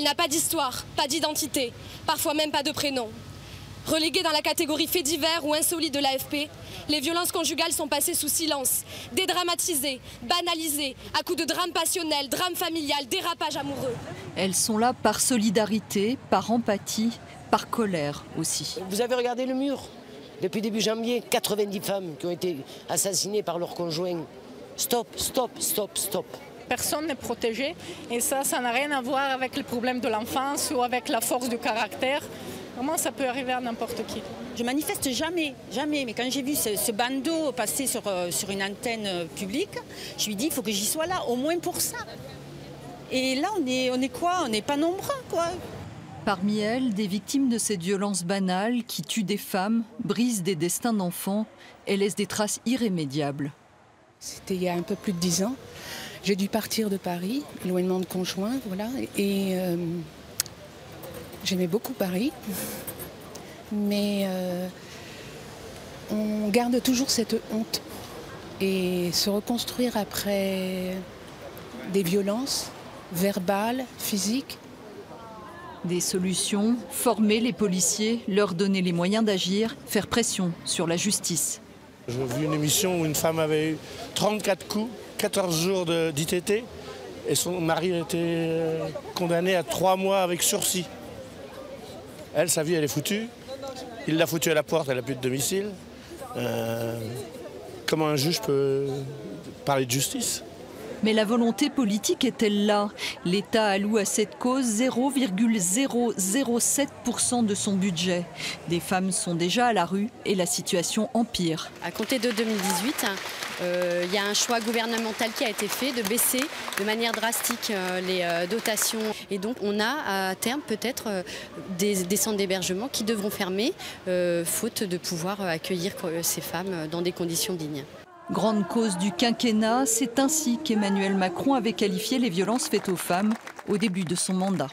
n'a pas d'histoire, pas d'identité, parfois même pas de prénom. Reléguées dans la catégorie faits divers ou insolites de l'AFP, les violences conjugales sont passées sous silence, dédramatisées, banalisées, à coups de drames passionnels, drames familiales, dérapages amoureux. Elles sont là par solidarité, par empathie, par colère aussi. Vous avez regardé le mur? Depuis début janvier, 90 femmes qui ont été assassinées par leurs conjoints. Stop, stop, stop, stop. Personne n'est protégé et ça n'a rien à voir avec le problème de l'enfance ou avec la force du caractère. Vraiment, ça peut arriver à n'importe qui. Je manifeste jamais, mais quand j'ai vu ce bandeau passer sur une antenne publique, je lui dis il faut que j'y sois là, au moins pour ça. Et là, on est quoi? On n'est pas nombreux, quoi. Parmi elles, des victimes de cette violence banale qui tuent des femmes, brisent des destins d'enfants et laissent des traces irrémédiables. C'était il y a un peu plus de 10 ans. J'ai dû partir de Paris, éloignement de conjoint, voilà. Et j'aimais beaucoup Paris. Mais on garde toujours cette honte. Et se reconstruire après des violences verbales, physiques. Des solutions, former les policiers, leur donner les moyens d'agir, faire pression sur la justice. J'ai vu une émission où une femme avait eu 34 coups, 14 jours d'ITT et son mari a été condamné à 3 mois avec sursis. Elle, sa vie, elle est foutue. Il l'a foutue à la porte, elle n'a plus de domicile. Comment un juge peut parler de justice ? Mais la volonté politique est-elle là? L'État alloue à cette cause 0,007% de son budget. Des femmes sont déjà à la rue et la situation empire. À compter de 2018, il y a un choix gouvernemental qui a été fait de baisser de manière drastique les dotations. Et donc on a à terme peut-être des centres d'hébergement qui devront fermer, faute de pouvoir accueillir ces femmes dans des conditions dignes. Grande cause du quinquennat, c'est ainsi qu'Emmanuel Macron avait qualifié les violences faites aux femmes au début de son mandat.